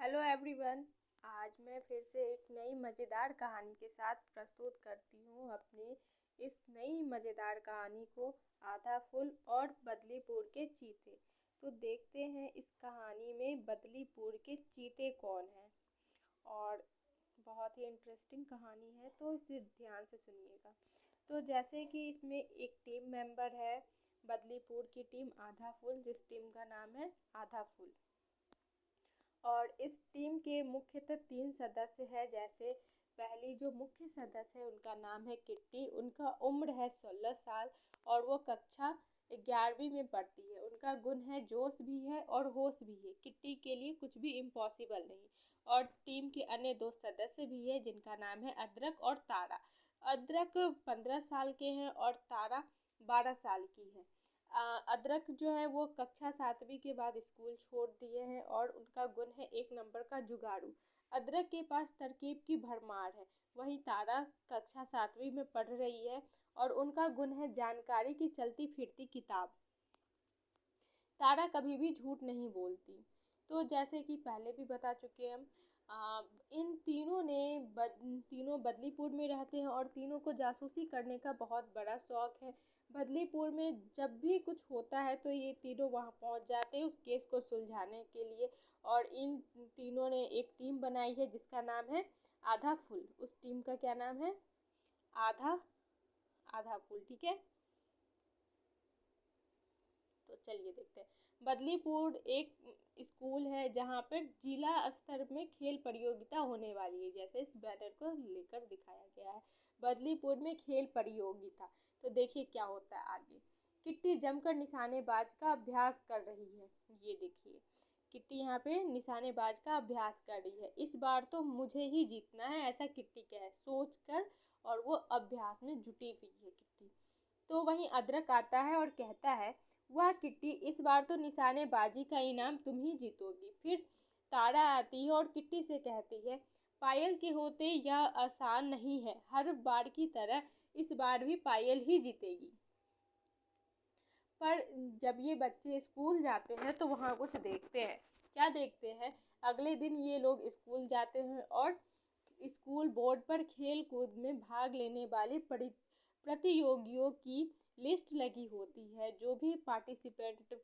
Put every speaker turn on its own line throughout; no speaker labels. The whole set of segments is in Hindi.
Hello everyone. आज मैं फिर से एक नई मज़ेदार कहानी के साथ प्रस्तुत करती हूँ अपनी इस नई मज़ेदार कहानी को, आधा फूल और बदलीपुर के चीते। तो देखते हैं इस कहानी में बदलीपुर के चीते कौन हैं। और बहुत ही इंटरेस्टिंग कहानी है, तो इसे ध्यान से सुनिएगा। तो जैसे कि इसमें एक टीम मेंबर है, बदलीपुर की टीम आधा फूल, जिस टीम का नाम है आधा फूल। और इस टीम के मुख्यतः 3 सदस्य हैं। जैसे पहली जो मुख्य सदस्य है उनका नाम है किट्टी। उनका उम्र है 16 साल और वो कक्षा 11वीं में पढ़ती है। उनका गुण है जोश भी है और होश भी है। किट्टी के लिए कुछ भी इम्पॉसिबल नहीं। और टीम के अन्य 2 सदस्य भी है जिनका नाम है अदरक और तारा। अदरक 15 साल के हैं और तारा 12 साल की है। अदरक जो है वो कक्षा 7वीं के बाद स्कूल छोड़ दिए हैं और उनका गुण है 1 नंबर का जुगाड़ू। अदरक के पास तरकीब की भरमार है। वहीं तारा कक्षा 7वीं में पढ़ रही है और उनका गुण है जानकारी की चलती फिरती किताब। तारा कभी भी झूठ नहीं बोलती। तो जैसे कि पहले भी बता चुके हम, इन तीनों ने तीनों बदलीपुर में रहते हैं और तीनों को जासूसी करने का बहुत बड़ा शौक है। बदलीपुर में जब भी कुछ होता है तो ये तीनों वहाँ पहुँच जाते हैं उस केस को सुलझाने के लिए। और इन तीनों ने एक टीम बनाई है जिसका नाम है आधा फूल। उस टीम का क्या नाम है? आधा आधा फूल, ठीक है। तो चलिए देखते हैं। बदलीपुर एक स्कूल है जहाँ पर जिला स्तर में खेल प्रतियोगिता होने वाली है, जैसे इस बैनर को लेकर दिखाया गया है। बदलीपुर में खेल प्रतियोगिता। तो देखिए क्या होता है आगे। किट्टी जमकर निशानेबाज का अभ्यास कर रही है। ये देखिए, किट्टी यहाँ पे निशानेबाज का अभ्यास कर रही है। इस बार तो मुझे ही जीतना है, ऐसा किट्टी कह सोच कर, और वो अभ्यास में जुटी हुई है किट्टी। तो वहीं अदरक आता है और कहता है, वाह किट्टी, इस बार तो निशानेबाजी का इनाम तुम ही जीतोगी। फिर तारा आती है और किट्टी से कहती है, पायल के होते यह आसान नहीं है। हर बार की तरह इस बार भी पायल ही जीतेगी। पर जब ये बच्चे स्कूल जाते हैं तो वहाँ कुछ देखते हैं। क्या देखते हैं? अगले दिन ये लोग स्कूल जाते हैं और स्कूल बोर्ड पर खेल कूद में भाग लेने वाले प्रतियोगियों की लिस्ट लगी होती है। जो भी पार्टिसिपेंट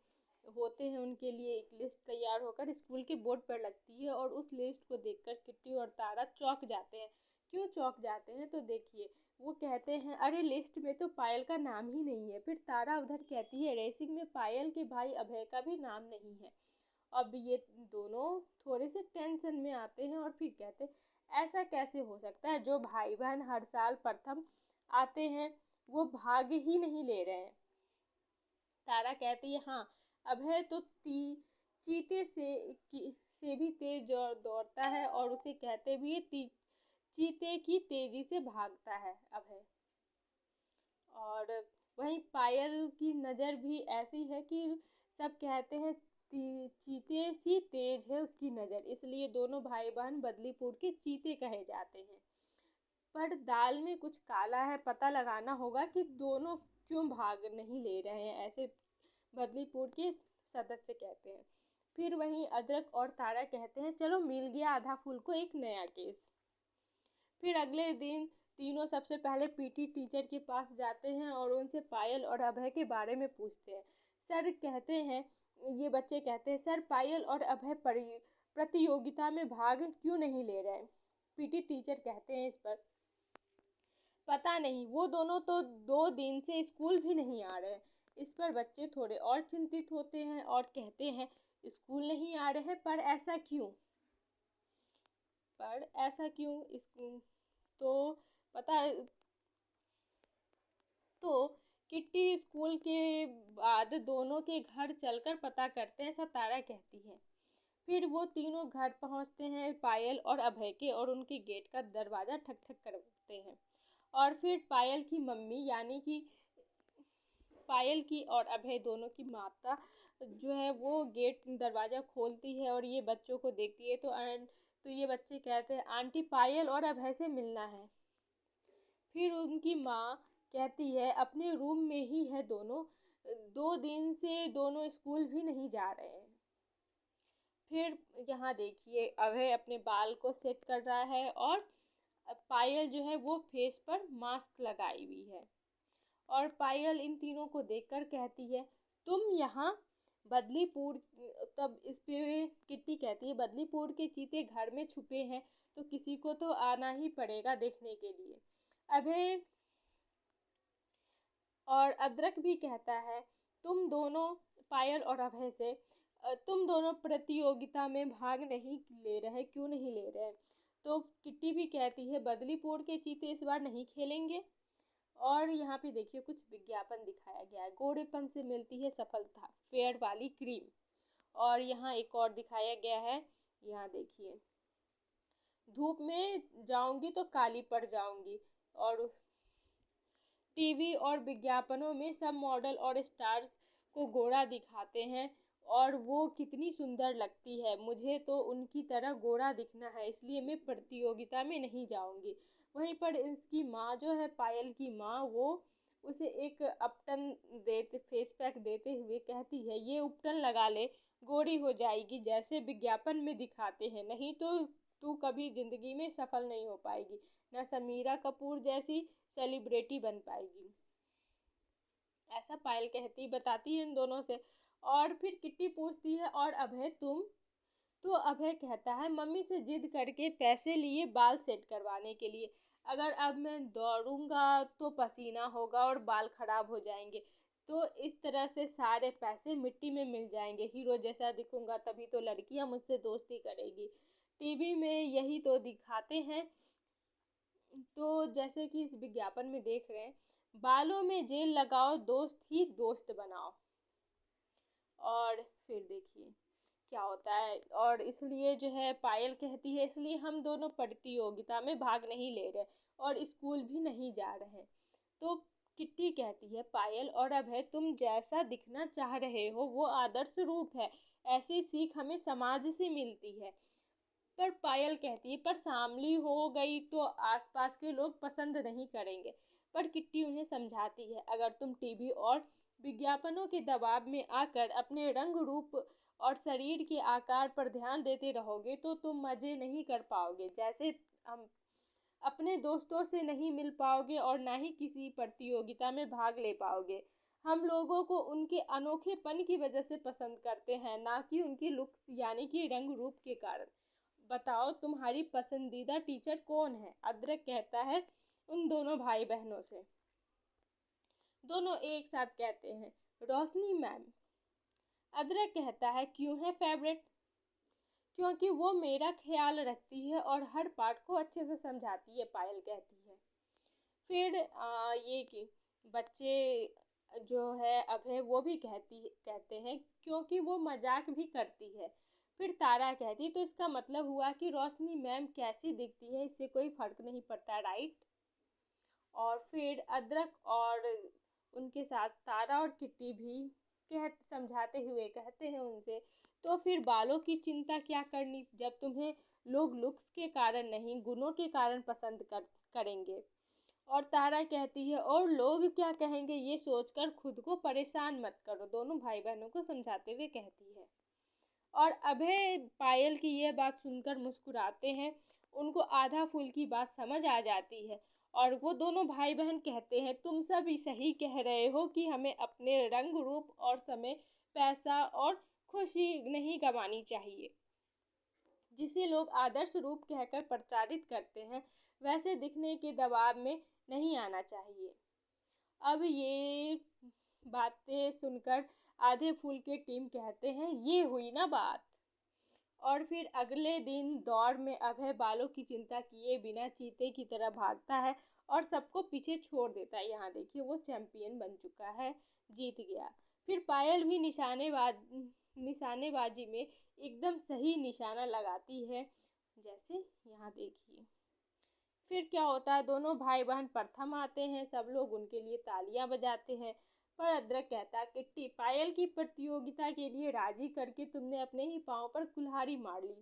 होते हैं उनके लिए एक लिस्ट तैयार होकर स्कूल के बोर्ड पर लगती है। और उस लिस्ट को देखकर किट्टी और तारा चौंक जाते हैं। क्यों चौंक जाते हैं? तो देखिए, वो कहते हैं, अरे लिस्ट में तो पायल का नाम ही नहीं है। फिर तारा उधर कहती है, रेसिंग में पायल के भाई अभय का भी नाम नहीं है। अब ये दोनों थोड़े से टेंशन में आते हैं और फिर कहते हैं, ऐसा कैसे हो सकता है? जो भाई बहन हर साल प्रथम आते हैं वो भाग ही नहीं ले रहे हैं। तारा कहती है, हाँ, अभय तो चीते से भी तेज दौड़ता है और उसे कहते भी है चीते की तेजी से भागता है अभय। और वहीं पायल की नज़र भी ऐसी है कि सब कहते हैं चीते सी तेज है उसकी नज़र, इसलिए दोनों भाई बहन बदलीपुर के चीते कहे जाते हैं। पर दाल में कुछ काला है, पता लगाना होगा कि दोनों क्यों भाग नहीं ले रहे हैं, ऐसे बदलीपुर के सदस्य कहते हैं। फिर वहीं अदरक और तारा कहते हैं, चलो मिल गया आधा फूल को एक नया केस। फिर अगले दिन तीनों सबसे पहले पीटी टीचर के पास जाते हैं और उनसे पायल और अभय के बारे में पूछते हैं। सर कहते हैं, ये बच्चे कहते हैं, सर पायल और अभय प्रतियोगिता में भाग क्यों नहीं ले रहे? पीटी टीचर कहते हैं, इस पर पता नहीं, वो दोनों तो 2 दिन से स्कूल भी नहीं आ रहे। इस पर बच्चे थोड़े और चिंतित होते हैं और कहते हैं, स्कूल नहीं आ रहे हैं, पर ऐसा क्यों? स्कूल तो पता तो किट्टी स्कूल के बाद दोनों के घर चलकर पता करते हैं, सब तारा कहती है। फिर वो तीनों घर पहुंचते हैं पायल और अभय के, और उनके गेट का दरवाज़ा ठक ठक करते हैं। और फिर पायल की मम्मी, यानी कि पायल की और अभय दोनों की माता जो है वो गेट दरवाज़ा खोलती है और ये बच्चों को देखती है। तो ये बच्चे कहते हैं, आंटी पायल और अभय से मिलना है। फिर उनकी माँ कहती है, अपने रूम में ही है दोनों, 2 दिन से दोनों स्कूल भी नहीं जा रहे हैं। फिर यहाँ देखिए अभय अपने बाल को सेट कर रहा है और पायल जो है वो फेस पर मास्क लगाई हुई है। और पायल इन तीनों को देखकर कहती है, तुम यहाँ बदलीपुर, तब इस पे किट्टी कहती है, बदलीपुर के चीते घर में छुपे हैं तो किसी को तो आना ही पड़ेगा देखने के लिए। अभय और अदरक भी कहता है, तुम दोनों, पायल और अभय से, तुम दोनों प्रतियोगिता में भाग नहीं ले रहे, क्यों नहीं ले रहे? तो किट्टी भी कहती है, बदलीपुर के चीते इस बार नहीं खेलेंगे। और यहाँ पे देखिए कुछ विज्ञापन दिखाया गया है, गोरेपन से मिलती है सफलता, फेयर वाली क्रीम। और यहाँ एक और दिखाया गया है, यहाँ देखिए, धूप में जाऊंगी तो काली पड़ जाऊंगी। और टीवी और विज्ञापनों में सब मॉडल और स्टार्स को गोरा दिखाते हैं और वो कितनी सुंदर लगती है, मुझे तो उनकी तरह गोरा दिखना है, इसलिए मैं प्रतियोगिता में नहीं जाऊंगी। वहीं पर इसकी माँ जो है, पायल की माँ, वो उसे एक अपटन देते, फेस पैक देते हुए कहती है, ये उपटन लगा ले, गोरी हो जाएगी जैसे विज्ञापन में दिखाते हैं, नहीं तो तू कभी जिंदगी में सफल नहीं हो पाएगी, न समीरा कपूर जैसी सेलिब्रिटी बन पाएगी। ऐसा पायल कहती बताती है इन दोनों से। और फिर किट्टी पूछती है, और अभय तुम? तो अभय कहता है, मम्मी से जिद करके पैसे लिए बाल सेट करवाने के लिए, अगर अब मैं दौड़ूंगा तो पसीना होगा और बाल खराब हो जाएंगे, तो इस तरह से सारे पैसे मिट्टी में मिल जाएंगे, हीरो जैसा दिखूंगा तभी तो लड़कियां मुझसे दोस्ती करेगी, टीवी में यही तो दिखाते हैं। तो जैसे कि इस विज्ञापन में देख रहे हैं, बालों में जेल लगाओ, दोस्त ही दोस्त बनाओ। और फिर देखिए क्या होता है, और इसलिए जो है पायल कहती है, इसलिए हम दोनों प्रतियोगिता में भाग नहीं ले रहे और स्कूल भी नहीं जा रहे। तो किट्टी कहती है, पायल और अभय तुम जैसा दिखना चाह रहे हो वो आदर्श रूप है, ऐसी सीख हमें समाज से मिलती है। पर पायल कहती है, पर सांवली हो गई तो आसपास के लोग पसंद नहीं करेंगे। पर किट्टी उन्हें समझाती है, अगर तुम टीवी और विज्ञापनों के दबाव में आकर अपने रंग रूप और शरीर के आकार पर ध्यान देते रहोगे तो तुम मजे नहीं कर पाओगे, जैसे हम अपने दोस्तों से नहीं मिल पाओगे और ना ही किसी प्रतियोगिता में भाग ले पाओगे। हम लोगों को उनके अनोखेपन की वजह से पसंद करते हैं, ना कि उनकी लुक्स यानी कि रंग रूप के कारण। बताओ तुम्हारी पसंदीदा टीचर कौन है? अदरक कहता है, उन दोनों भाई बहनों से। दोनों एक साथ कहते हैं, रोशनी मैम। अदरक कहता है, क्यों है फेवरेट? क्योंकि वो मेरा ख्याल रखती है और हर पार्ट को अच्छे से समझाती है, पायल कहती है। फिर ये कि बच्चे जो है अभय वो भी कहते हैं क्योंकि वो मजाक भी करती है। फिर तारा कहती, तो इसका मतलब हुआ कि रोशनी मैम कैसी दिखती है इससे कोई फर्क नहीं पड़ता, राइट? और फिर अदरक और उनके साथ तारा और किट्टी भी समझाते हुए कहते हैं उनसे, तो फिर बालों की चिंता क्या करनी जब तुम्हें लोग लुक्स के कारण नहीं गुणों के कारण पसंद करेंगे। और तारा कहती है, और लोग क्या कहेंगे ये सोचकर खुद को परेशान मत करो, दोनों भाई बहनों को समझाते हुए कहती है। और अभय पायल की यह बात सुनकर मुस्कुराते हैं, उनको आधा फूल की बात समझ आ जाती है और वो दोनों भाई बहन कहते हैं, तुम सब सही कह रहे हो कि हमें अपने रंग रूप और समय, पैसा और खुशी नहीं गंवानी चाहिए। जिसे लोग आदर्श रूप कहकर प्रचारित करते हैं वैसे दिखने के दबाव में नहीं आना चाहिए। अब ये बातें सुनकर आधे फूल के टीम कहते हैं, ये हुई ना बात। और फिर अगले दिन दौड़ में अभय बालों की चिंता किए बिना चीते की तरह भागता है और सबको पीछे छोड़ देता है। यहाँ देखिए वो चैंपियन बन चुका है, जीत गया। फिर पायल भी निशानेबाजी में एकदम सही निशाना लगाती है, जैसे यहाँ देखिए। फिर क्या होता है, दोनों भाई बहन प्रथम आते हैं, सब लोग उनके लिए तालियां बजाते हैं। पर अदरक कहता है, किट्टी, पायल की प्रतियोगिता के लिए राजी करके तुमने अपने ही पाँव पर कुल्हाड़ी मार ली।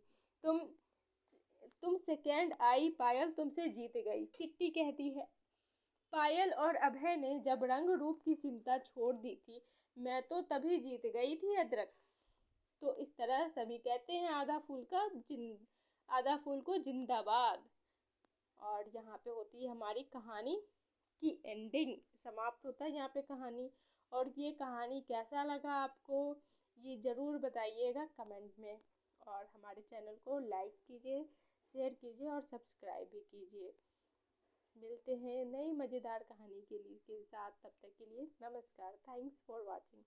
तुम सेकेंड आई, पायल तुमसे जीत गई। किट्टी कहती है, पायल और अभय ने जब रंग रूप की चिंता छोड़ दी थी मैं तो तभी जीत गई थी अदरक। तो इस तरह सभी कहते हैं आधा फूल को जिंदाबाद। और यहाँ पे होती है हमारी कहानी की एंडिंग, समाप्त होता है यहाँ पे कहानी। और ये कहानी कैसा लगा आपको, ये ज़रूर बताइएगा कमेंट में। और हमारे चैनल को लाइक कीजिए, शेयर कीजिए और सब्सक्राइब भी कीजिए। मिलते हैं नई मज़ेदार कहानी के साथ, तब तक के लिए नमस्कार। Thanks for watching.